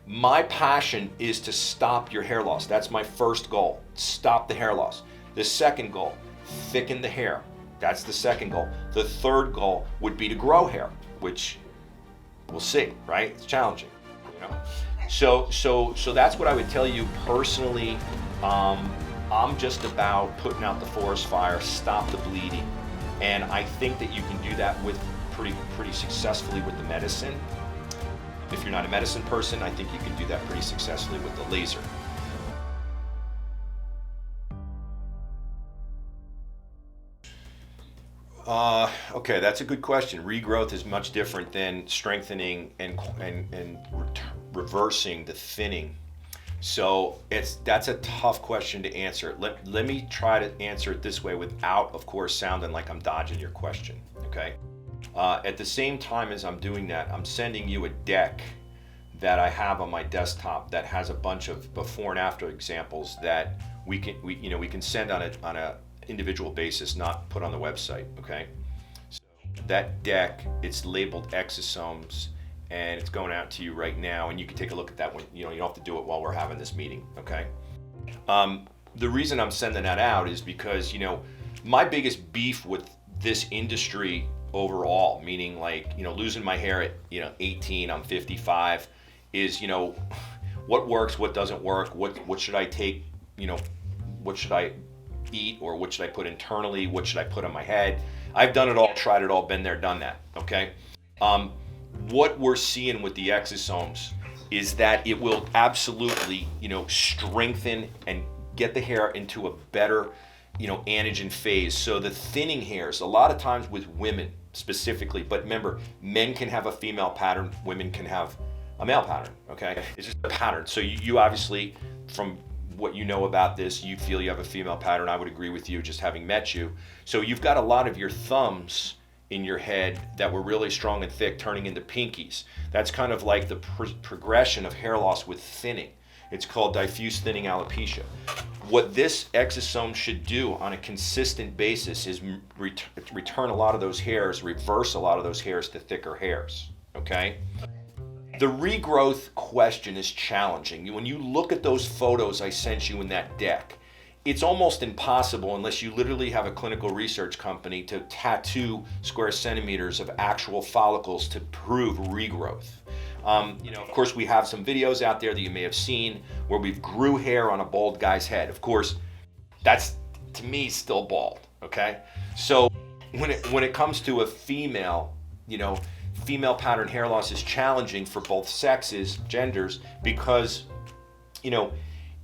My passion is to stop your hair loss. That's my first goal. Stop the hair loss. The second goal, thicken the hair. That's the second goal. The third goal would be to grow hair, which we'll see, right? It's challenging, you know. So that's what I would tell you personally. I'm just about putting out the forest fire, stop the bleeding, and I think that you can do that with pretty successfully with the medicine. If you're not a medicine person, I think you can do that pretty successfully with the laser. Okay, that's a good question. Regrowth is much different than strengthening and reversing the thinning. So that's a tough question to answer. Let me try to answer it this way without, of course, sounding like I'm dodging your question, okay? At the same time as I'm doing that, I'm sending you a deck that I have on my desktop that has a bunch of before and after examples that we can send on a individual basis, not put on the website, okay? So that deck, it's labeled Exosomes, and it's going out to you right now, and you can take a look at that one. You don't have to do it while we're having this meeting, okay? The reason I'm sending that out is because, my biggest beef with this industry overall, meaning losing my hair at 18, I'm 55, is what works, what doesn't work, what should I take, what should I eat, or what should I put internally, what should I put on my head. I've done it all, tried it all, been there, done that, okay? What we're seeing with the exosomes is that it will absolutely strengthen and get the hair into a better anagen phase. So the thinning hairs, a lot of times with women specifically, but remember, men can have a female pattern, women can have a male pattern, okay? It's just a pattern. So you obviously, from what you know about this, you feel you have a female pattern. I would agree with you, just having met you. So you've got a lot of your thumbs in your head that were really strong and thick turning into pinkies. That's kind of like the progression of hair loss with thinning. It's called diffuse thinning alopecia. What this exosome should do on a consistent basis is return a lot of those hairs, reverse a lot of those hairs to thicker hairs, okay? The regrowth question is challenging. When you look at those photos I sent you in that deck, it's almost impossible, unless you literally have a clinical research company, to tattoo square centimeters of actual follicles to prove regrowth. Of course, we have some videos out there that you may have seen where we've grew hair on a bald guy's head. Of course, that's, to me, still bald, okay? So when it comes to a female, female pattern hair loss is challenging for both sexes, genders, because,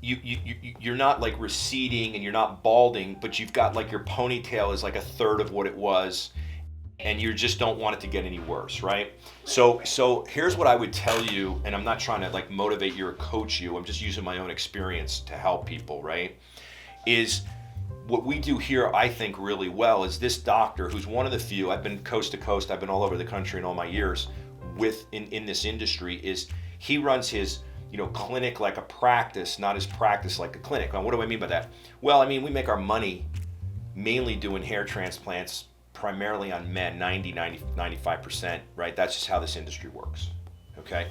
you're not like receding and you're not balding, but you've got like your ponytail is like a third of what it was, and you just don't want it to get any worse, right? So here's what I would tell you, and I'm not trying to like motivate you or coach you, I'm just using my own experience to help people, right? Is what we do here, I think really well, is this doctor who's one of the few, I've been coast to coast, I've been all over the country in all my years in this industry, is he runs his clinic like a practice, not his practice like a clinic. Now, what do I mean by that? Well, we make our money mainly doing hair transplants, primarily on men, 95%, right? That's just how this industry works, okay?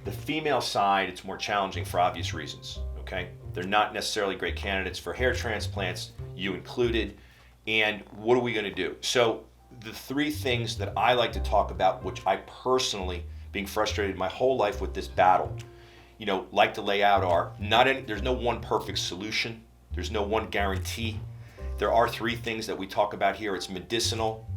The female side, it's more challenging for obvious reasons, okay? They're not necessarily great candidates for hair transplants, you included, and what are we gonna do? So the three things that I like to talk about, which I personally, being frustrated my whole life with this battle, like to lay out are, there's no one perfect solution, there's no one guarantee. There are three things that we talk about here. It's medicinal,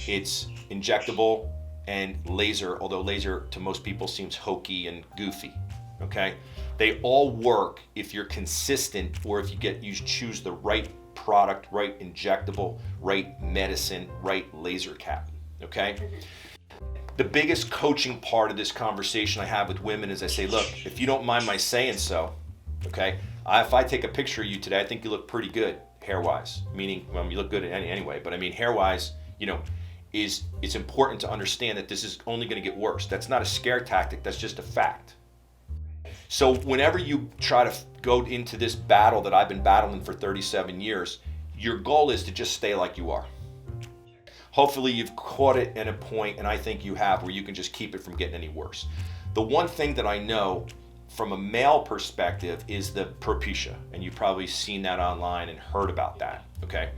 it's injectable, and laser, although laser to most people seems hokey and goofy, okay? They all work if you're consistent, or if you choose the right product, right injectable, right medicine, right laser cap, okay? The biggest coaching part of this conversation I have with women is I say, look, if you don't mind my saying so, okay, if I take a picture of you today, I think you look pretty good hair-wise, meaning, you look good anyway, but hair-wise, it's important to understand that this is only going to get worse. That's not a scare tactic, that's just a fact. So whenever you try to go into this battle that I've been battling for 37 years, your goal is to just stay like you are. Hopefully you've caught it at a point, and I think you have, where you can just keep it from getting any worse. The one thing that I know from a male perspective is the propecia, and you've probably seen that online and heard about that, okay?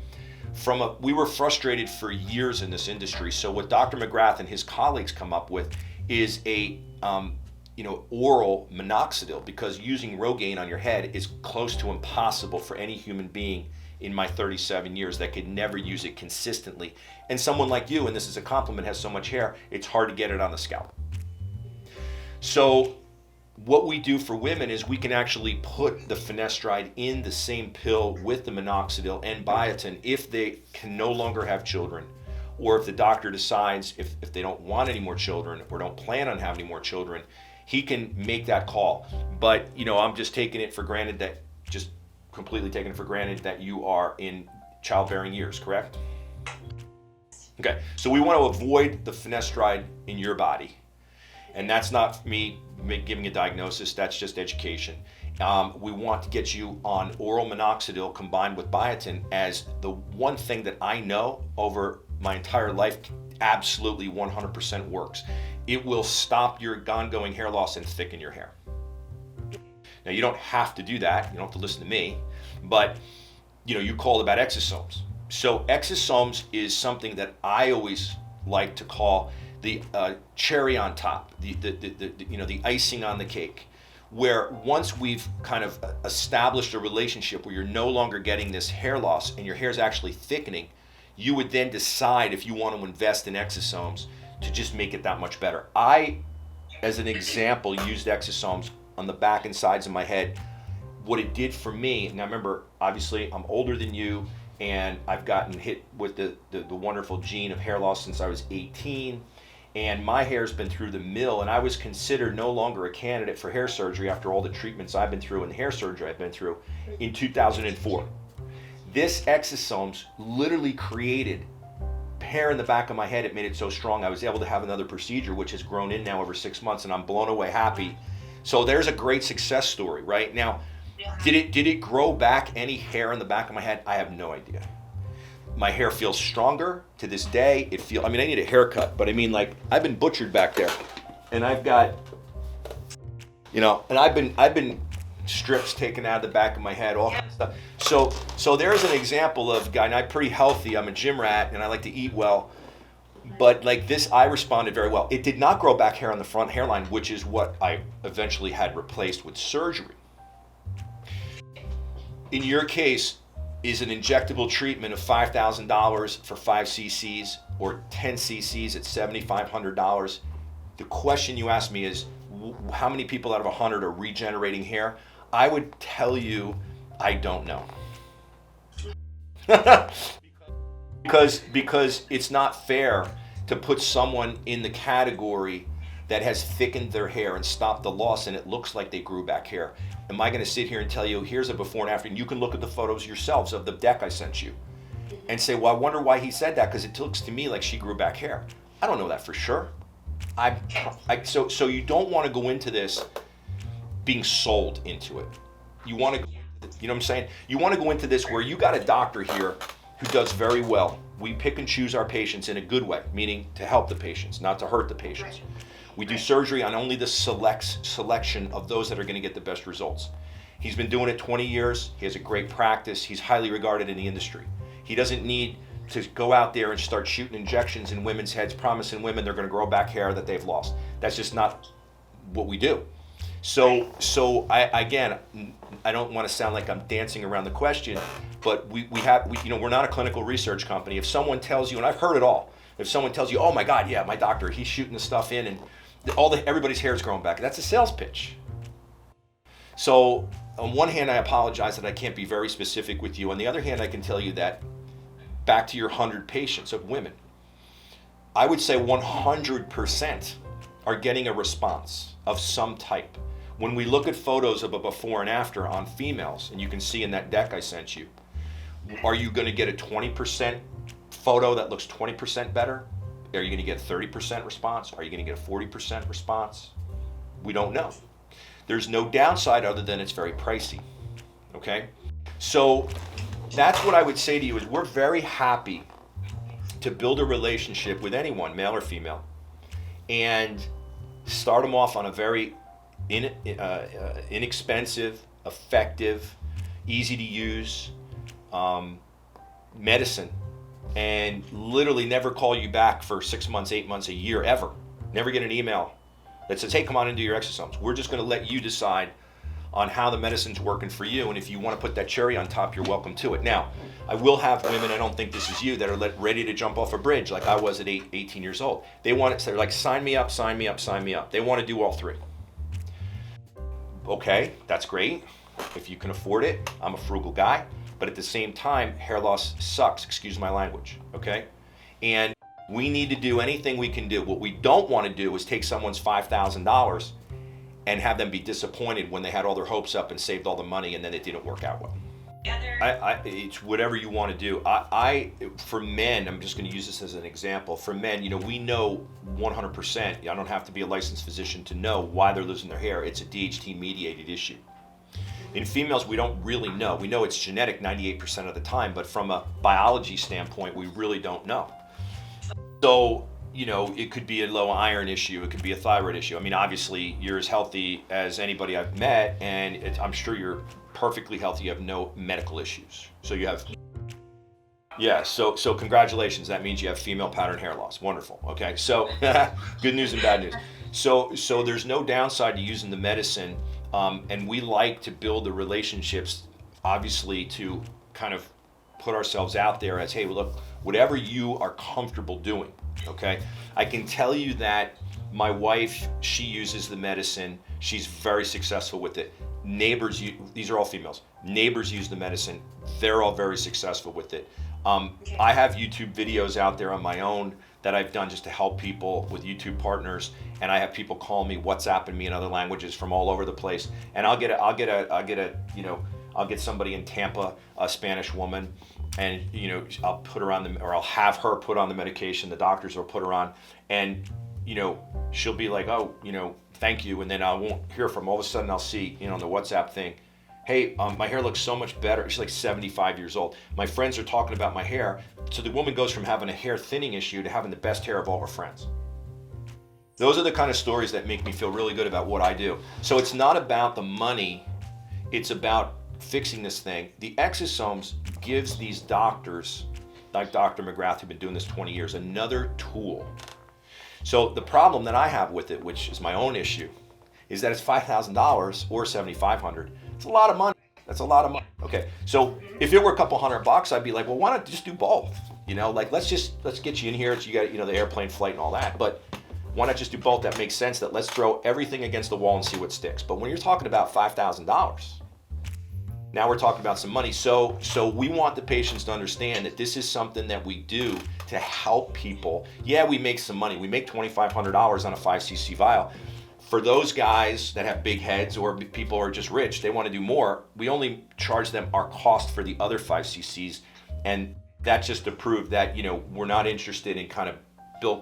We were frustrated for years in this industry, so what Dr. McGrath and his colleagues come up with is a oral minoxidil, because using Rogaine on your head is close to impossible for any human being in my 37 years that could never use it consistently. And someone like you, and this is a compliment, has so much hair, it's hard to get it on the scalp. So what we do for women is we can actually put the finasteride in the same pill with the minoxidil and biotin if they can no longer have children, or if the doctor decides if they don't want any more children or don't plan on having any more children, he can make that call. But I'm just completely taking it for granted that you are in childbearing years, correct? Okay, so we want to avoid the finasteride in your body. And that's not me giving a diagnosis, that's just education. We want to get you on oral minoxidil combined with biotin as the one thing that I know over my entire life absolutely 100% works. It will stop your ongoing hair loss and thicken your hair. Now, you don't have to do that. You don't have to listen to me, but you called about exosomes. So exosomes is something that I always like to call the cherry on top, the icing on the cake, where once we've kind of established a relationship where you're no longer getting this hair loss and your hair is actually thickening, you would then decide if you want to invest in exosomes to just make it that much better. I, as an example, used exosomes on the back and sides of my head. What it did for me, and I remember, obviously, I'm older than you, and I've gotten hit with the wonderful gene of hair loss since I was 18, and my hair's been through the mill, and I was considered no longer a candidate for hair surgery after all the treatments I've been through and the hair surgery I've been through in 2004. This exosomes literally created hair in the back of my head. It made it so strong I was able to have another procedure, which has grown in now over 6 months, and I'm blown away happy. So there's a great success story, right? Now, did it grow back any hair in the back of my head? I have no idea. My hair feels stronger to this day. I need a haircut, but I've been butchered back there, and I've got, and I've been strips taken out of the back of my head, all kinds of stuff. So there's an example of a guy, and I'm pretty healthy. I'm a gym rat, and I like to eat well. But like this, I responded very well. It did not grow back hair on the front hairline, which is what I eventually had replaced with surgery. In your case, is an injectable treatment of $5,000 for 5 cc's or 10 cc's at $7,500. The question you asked me is, how many people out of 100 are regenerating hair? I would tell you, I don't know. because it's not fair to put someone in the category that has thickened their hair and stopped the loss, and it looks like they grew back hair. Am I going to sit here and tell you, here's a before and after, and you can look at the photos yourselves of the deck I sent you and say, well, I wonder why he said that, because it looks to me like she grew back hair. I don't know that for sure. So you don't want to go into this being sold into it. You want to, you know what I'm saying? You want to go into this where you got a doctor here who does very well. We pick and choose our patients in a good way, meaning to help the patients, not to hurt the patients. Right. We do surgery on only the selection of those that are going to get the best results. He's been doing it 20 years. He has a great practice. He's highly regarded in the industry. He doesn't need to go out there and start shooting injections in women's heads, promising women they're going to grow back hair that they've lost. That's just not what we do. So I don't want to sound like I'm dancing around the question, but we're not a clinical research company. If someone tells you, and I've heard it all, if someone tells you, oh my God, yeah, my doctor, he's shooting the stuff in and everybody's hair is growing back, that's a sales pitch. So on one hand, I apologize that I can't be very specific with you. On the other hand, I can tell you that back to your 100 patients of women, I would say 100% are getting a response of some type. When we look at photos of a before and after on females, and you can see in that deck I sent you, are you going to get a 20% photo that looks 20% better? Are you going to get 30% response? Are you going to get a 40% response? We don't know. There's no downside other than it's very pricey. Okay? So that's what I would say to you is we're very happy to build a relationship with anyone, male or female. And start them off on a very inexpensive, effective, easy to use medicine, and literally never call you back for 6 months, 8 months, a year, ever. Never get an email that says, hey, come on and do your exosomes. We're just going to let you decide on how the medicine's working for you, and if you want to put that cherry on top, you're welcome to it. Now, I will have women, I don't think this is you, that are ready to jump off a bridge like I was at 18 years old. They want it, they're like, sign me up, sign me up, sign me up. They want to do all three. Okay, that's great. If you can afford it, I'm a frugal guy. But at the same time, hair loss sucks, excuse my language, okay? And we need to do anything we can do. What we don't want to do is take someone's $5,000 and have them be disappointed when they had all their hopes up and saved all the money and then it didn't work out well. It's whatever you want to do. For men, I'm just going to use this as an example. For men, we know 100%, I don't have to be a licensed physician to know why they're losing their hair. It's a DHT mediated issue. In females, we don't really know. We know it's genetic 98% of the time, but from a biology standpoint, we really don't know. So, it could be a low iron issue. It could be a thyroid issue. I mean, obviously, you're as healthy as anybody I've met, and I'm sure you're perfectly healthy. You have no medical issues. So you have, yeah, so congratulations. That means you have female pattern hair loss. Wonderful. Okay, so good news and bad news. So there's no downside to using the medicine, and we like to build the relationships, obviously, to kind of put ourselves out there as, hey, well, look, whatever you are comfortable doing, okay? I can tell you that my wife, she uses the medicine. She's very successful with it. Neighbors, these are all females. Neighbors use the medicine. They're all very successful with it. I have YouTube videos out there on my own that I've done just to help people with YouTube partners, and I have people call me, WhatsApping me in other languages from all over the place, and I'll get somebody in Tampa, a Spanish woman, and I'll put her on or I'll have her put on the medication. The doctors will put her on, and she'll be like, oh, thank you, and then I won't hear from her. All of a sudden I'll see, on the WhatsApp thing, hey, my hair looks so much better. She's like 75 years old. My friends are talking about my hair. So the woman goes from having a hair thinning issue to having the best hair of all her friends. Those are the kind of stories that make me feel really good about what I do. So it's not about the money, it's about fixing this thing. The exosomes gives these doctors, like Dr. McGrath, who've been doing this 20 years, another tool. So the problem that I have with it, which is my own issue, is that it's $5,000 or $7,500. It's a lot of money. That's a lot of money. Okay, so if it were a couple $100, I'd be like, well, why not just do both? Let's get you in here. You got, the airplane flight and all that. But why not just do both? That makes sense. That let's throw everything against the wall and see what sticks. But when you're talking about $5,000, now we're talking about some money. So we want the patients to understand that this is something that we do to help people. Yeah, we make some money. We make $2,500 on a 5cc vial. For those guys that have big heads or people who are just rich, they want to do more, we only charge them our cost for the other 5cc's. And that's just to prove that, we're not interested in kind of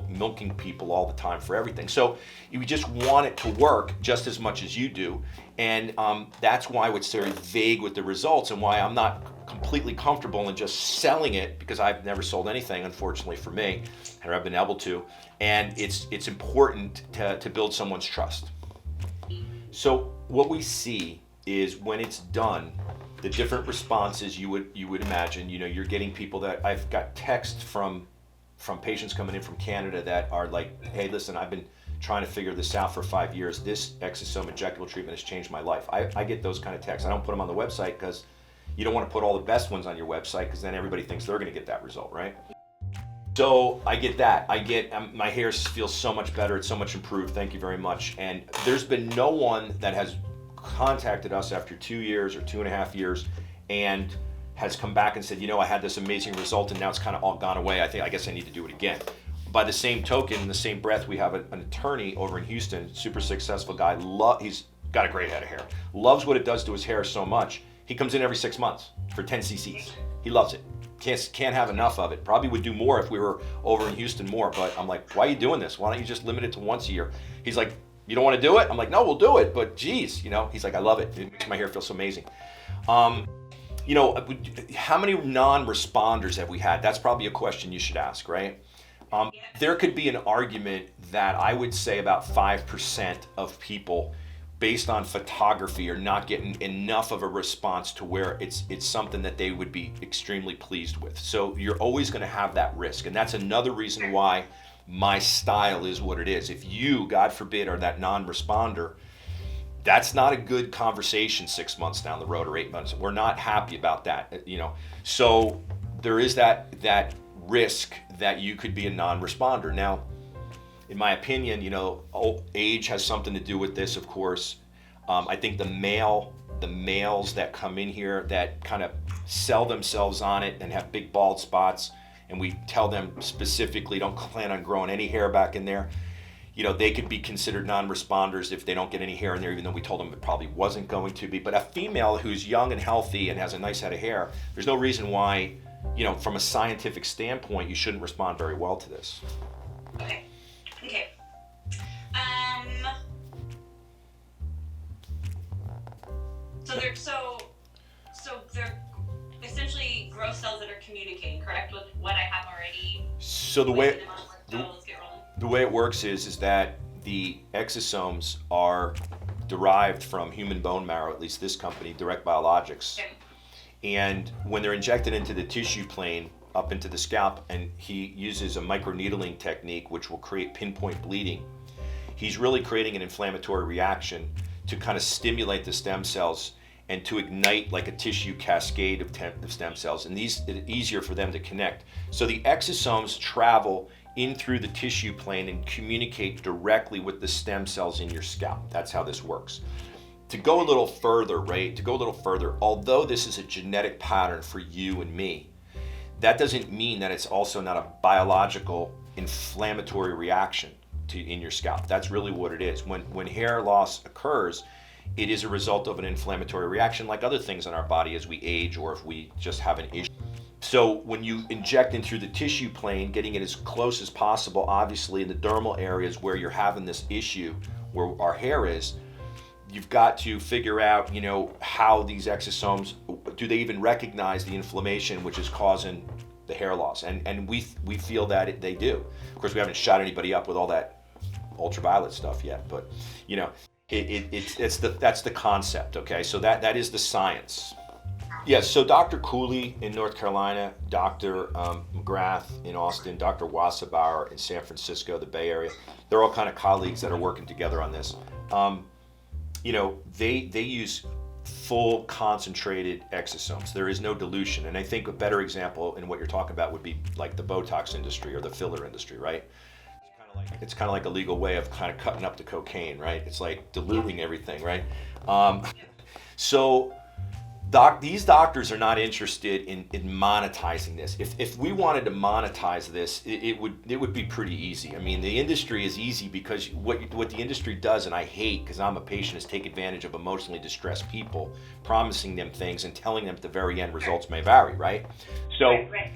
milking people all the time for everything. So we just want it to work just as much as you do. And that's why it's very vague with the results, and why I'm not completely comfortable in just selling it, because I've never sold anything, unfortunately for me, or I've been able to. And it's important to build someone's trust. So what we see is when it's done, the different responses you would imagine. You're getting people that I've got texts from patients coming in from Canada that are like, hey, listen, I've been trying to figure this out for 5 years. This exosome injectable treatment has changed my life. I get those kind of texts. I don't put them on the website because you don't want to put all the best ones on your website, because then everybody thinks they're going to get that result, right? So I get that. My hair feels so much better. It's so much improved. Thank you very much. And there's been no one that has contacted us after 2 years or 2.5 years and has come back and said, I had this amazing result and now it's kind of all gone away. I guess I need to do it again. By the same token, in the same breath, we have an attorney over in Houston, super successful guy. He's got a great head of hair. Loves what it does to his hair so much. He comes in every 6 months for 10 cc's. He loves it. Can't have enough of it. Probably would do more if we were over in Houston more, but I'm like, why are you doing this? Why don't you just limit it to once a year? He's like, you don't want to do it? I'm like, no, we'll do it, but geez, he's like, I love it. It makes my hair feel so amazing. How many non-responders have we had? That's probably a question you should ask, right? There could be an argument that I would say about 5% of people, based on photography, are not getting enough of a response to where it's something that they would be extremely pleased with. So you're always going to have that risk, and that's another reason why my style is what it is. If you, God forbid, are that non-responder, that's not a good conversation 6 months down the road or 8 months. We're not happy about that, you know. So there is that risk that you could be a non-responder. Now, in my opinion, you know, age has something to do with this, of course. I think the males that come in here that kind of sell themselves on it and have big bald spots, and we tell them specifically don't plan on growing any hair back in there, you know, they could be considered non-responders if they don't get any hair in there, even though we told them it probably wasn't going to be. But a female who's young and healthy and has a nice head of hair, there's no reason why, you know, from a scientific standpoint, you shouldn't respond very well to this. Okay. So they're essentially growth cells that are communicating, correct, with what I have already. So the way it works is that the exosomes are derived from human bone marrow, at least this company, Direct Biologics. Okay. And when they're injected into the tissue plane, up into the scalp, and he uses a microneedling technique which will create pinpoint bleeding, he's really creating an inflammatory reaction to kind of stimulate the stem cells and to ignite like a tissue cascade of stem cells, and these it's easier for them to connect. So the exosomes travel in through the tissue plane and communicate directly with the stem cells in your scalp. That's how this works. To go a little further, although this is a genetic pattern for you and me, that doesn't mean that it's also not a biological inflammatory reaction in your scalp. That's really what it is. When hair loss occurs, it is a result of an inflammatory reaction like other things in our body as we age or if we just have an issue. So when you inject in through the tissue plane, getting it as close as possible, obviously in the dermal areas where you're having this issue, where our hair is, you've got to figure out, you know, how these exosomes, do they even recognize the inflammation which is causing the hair loss? And we feel that they do. Of course, we haven't shot anybody up with all that ultraviolet stuff yet, but you know, that's the concept. Okay, so that is the science. Yes, so Dr. Cooley in North Carolina, Dr. McGrath in Austin, Dr. Wasserbauer in San Francisco, the Bay Area, they're all kind of colleagues that are working together on this. You know, they use full concentrated exosomes. There is no dilution. And I think a better example in what you're talking about would be like the Botox industry or the filler industry, right? It's kind of like a legal way of kind of cutting up the cocaine, right? It's like diluting everything, right? So these doctors are not interested in monetizing this. If we wanted to monetize this, it would be pretty easy. I mean, the industry is easy because what the industry does, and I hate because I'm a patient, is take advantage of emotionally distressed people, promising them things and telling them at the very end results may vary, right?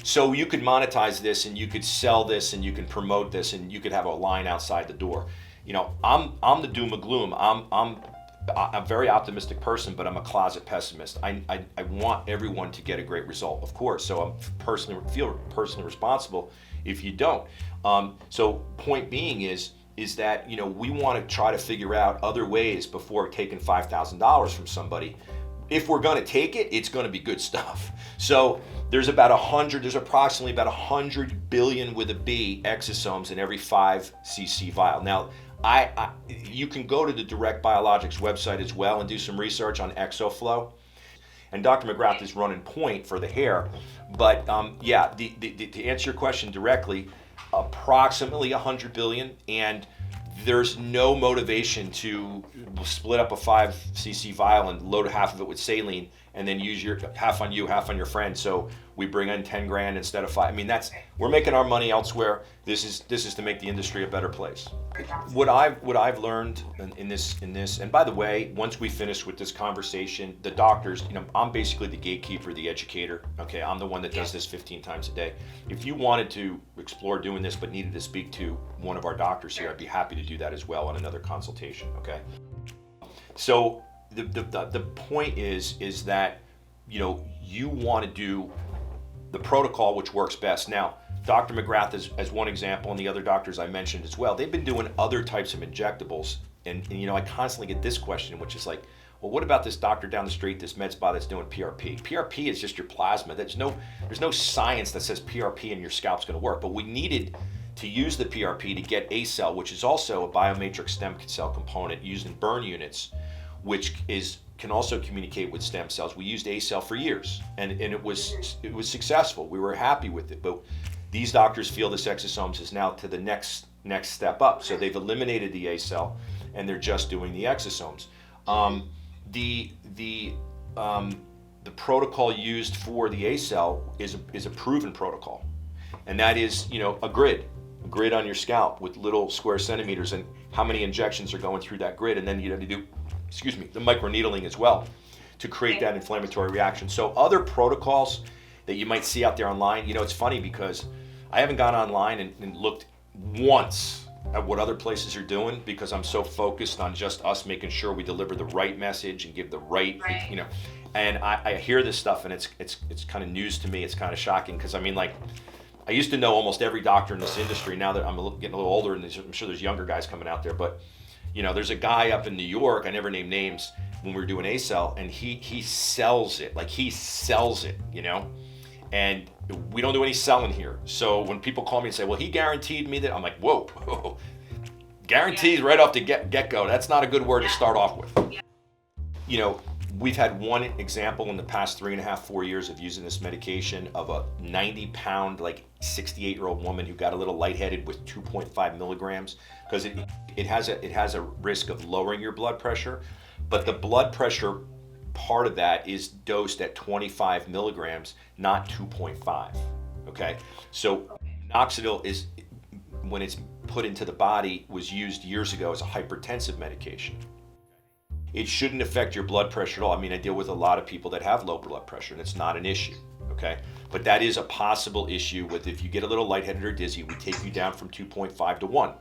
So you could monetize this and you could sell this and you can promote this and you could have a line outside the door. You know, I'm the doom and gloom. I'm a very optimistic person, but I'm a closet pessimist. I want everyone to get a great result, of course. So I feel personally responsible if you don't. So point being is that, you know, we want to try to figure out other ways before taking $5,000 from somebody. If we're going to take it, it's going to be good stuff. So there's approximately about 100 billion with a B exosomes in every 5 cc vial. Now, you can go to the Direct Biologics website as well and do some research on XoFlo. And Dr. McGrath is running point for the hair. But yeah, to answer your question directly, approximately 100 billion, and there's no motivation to split up a 5 cc vial and load half of it with saline and then use your half on you, half on your friend. So we bring in 10 grand instead of 5. I mean, we're making our money elsewhere. This is to make the industry a better place. What I've learned in this, and by the way, once we finish with this conversation, the doctors, you know, I'm basically the gatekeeper, the educator. Okay, I'm the one that does this 15 times a day. If you wanted to explore doing this but needed to speak to one of our doctors here, I'd be happy to do that as well on another consultation. Okay. So the point is that, you know, you want to do the protocol which works best. Now, Dr. McGrath as one example, and the other doctors I mentioned as well, they've been doing other types of injectables. And you know, I constantly get this question, which is like, well, what about this doctor down the street, this med spa that's doing PRP? PRP is just your plasma. There's no science that says PRP in your scalp's going to work. But we needed to use the PRP to get a cell, which is also a biomatrix stem cell component used in burn units, which can also communicate with stem cells. We used a cell for years, and it was successful. We were happy with it. But these doctors feel this exosomes is now to the next step up. So they've eliminated the a cell, and they're just doing the exosomes. The protocol used for the A cell is a proven protocol, and that is, you know, a grid on your scalp with little square centimeters and how many injections are going through that grid, and then you have to do, the microneedling as well to create that inflammatory reaction. So other protocols that you might see out there online, you know, it's funny because I haven't gone online and looked once at what other places are doing, because I'm so focused on just us making sure we deliver the right message and give the right. You know, and I hear this stuff and it's kind of news to me. It's kind of shocking because I mean, like, I used to know almost every doctor in this industry. Now that I'm getting a little older, and I'm sure there's younger guys coming out there, but you know, there's a guy up in New York, I never named names, when we were doing A-Cell, and he sells it, like he sells it, you know, and we don't do any selling here. So when people call me and say, well, he guaranteed me that, I'm like, whoa, guarantees right off the get-go. That's not a good word to start off with. You know, we've had one example in the past 3.5-4 years of using this medication of a 90-pound, like 68-year-old woman who got a little lightheaded with 2.5 milligrams, because it has a risk of lowering your blood pressure, but the blood pressure part of that is dosed at 25 milligrams, not 2.5. Okay, so minoxidil is, when it's put into the body, was used years ago as a hypertensive medication. It shouldn't affect your blood pressure at all. I mean, I deal with a lot of people that have low blood pressure, and it's not an issue, okay? But that is a possible issue with, if you get a little lightheaded or dizzy, we take you down from 2.5 to 1.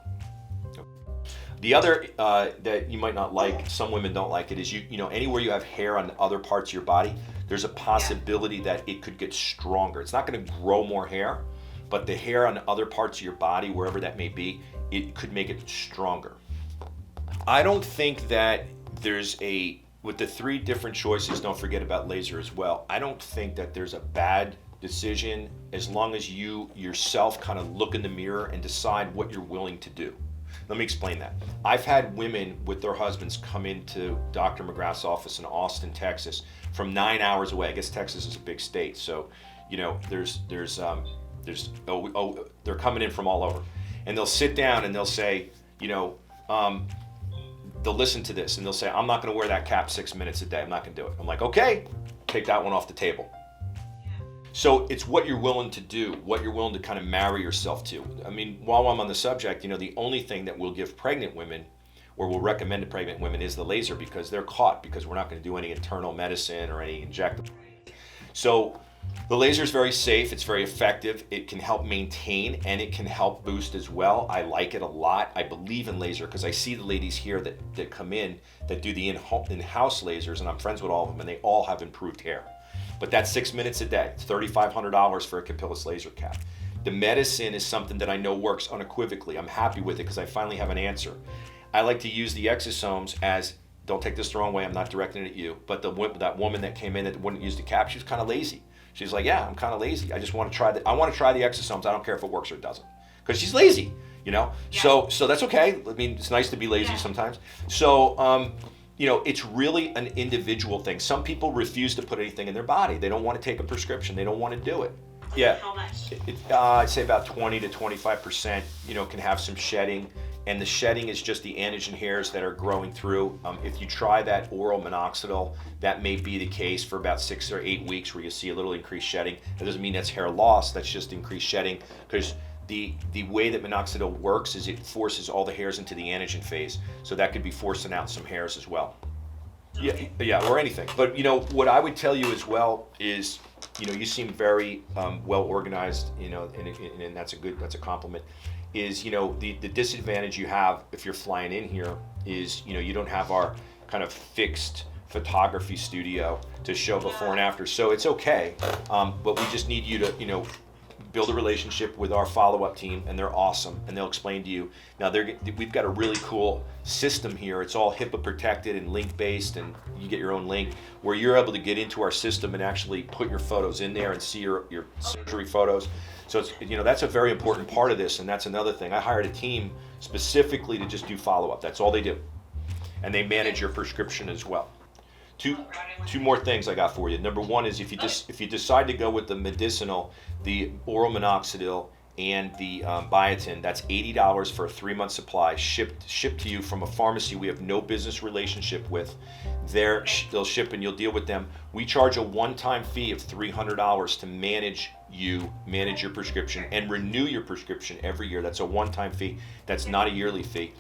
The other that you might not like, some women don't like it, is you know, anywhere you have hair on other parts of your body, there's a possibility that it could get stronger. It's not going to grow more hair, but the hair on other parts of your body, wherever that may be, it could make it stronger. I don't think that there's with the 3 different choices, don't forget about laser as well, I don't think that there's a bad decision as long as you yourself kind of look in the mirror and decide what you're willing to do. Let me explain that. I've had women with their husbands come into Dr. McGrath's office in Austin, Texas, from 9 hours away. I guess Texas is a big state, so you know, they're coming in from all over, and they'll sit down and they'll say, you know, they'll listen to this and they'll say, I'm not going to wear that cap 6 minutes a day. I'm not going to do it. I'm like, okay, take that one off the table. So it's what you're willing to do, what you're willing to kind of marry yourself to. I mean, while I'm on the subject, you know, the only thing that we'll give pregnant women, or we'll recommend to pregnant women, is the laser, because they're caught, because we're not going to do any internal medicine or any injectable. So the laser is very safe, it's very effective, it can help maintain and it can help boost as well. I like it a lot. I believe in laser because I see the ladies here that come in that do the in-house lasers, and I'm friends with all of them, and they all have improved hair. But that's 6 minutes a day. It's $3,500 for a capillus laser cap. The medicine is something that I know works unequivocally. I'm happy with it because I finally have an answer. I like to use the exosomes as, don't take this the wrong way, I'm not directing it at you, but that woman that came in that wouldn't use the cap, she was kind of lazy. She's like, yeah, I'm kind of lazy. I just want to try I want to try the exosomes. I don't care if it works or it doesn't, because she's lazy, you know. Yeah. So that's okay. I mean, it's nice to be lazy sometimes. So you know, it's really an individual thing. Some people refuse to put anything in their body. They don't want to take a prescription. They don't want to do it. Yeah. How much? I'd say about 20 to 25%. You know, can have some shedding. And the shedding is just the anagen hairs that are growing through. If you try that oral minoxidil, that may be the case for about 6 or 8 weeks, where you see a little increased shedding. That doesn't mean that's hair loss, that's just increased shedding, because the way that minoxidil works is it forces all the hairs into the anagen phase. So that could be forcing out some hairs as well. Yeah, or anything. But you know, what I would tell you as well is, you know, you seem very well organized, you know, and that's a compliment. Is, you know, the disadvantage you have if you're flying in here is, you know, you don't have our kind of fixed photography studio to show before and after. So it's okay, but we just need you to, you know, build a relationship with our follow-up team, and they're awesome, and they'll explain to you. Now we've got a really cool system here. It's all HIPAA protected and link based, and you get your own link where you're able to get into our system and actually put your photos in there and see your surgery photos. So it's, that's a very important part of this, and that's another thing. I hired a team specifically to just do follow-up. That's all they do, and they manage your prescription as well. Two more things I got for you. Number one is if you decide to go with the medicinal, the oral minoxidil and the biotin, that's $80 for a 3-month supply, shipped to you from a pharmacy we have no business relationship with. They'll ship and you'll deal with them. We charge a one-time fee of $300 to manage your prescription and renew your prescription every year. That's a one-time fee. That's not a yearly fee.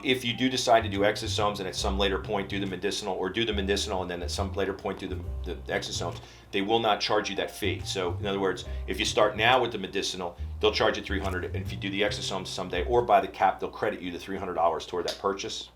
If you do decide to do exosomes and at some later point do the medicinal, or do the medicinal and then at some later point do the exosomes, they will not charge you that fee. So in other words, if you start now with the medicinal, they'll charge you $300, and if you do the exosomes someday or by the cap, they'll credit you the $300 toward that purchase.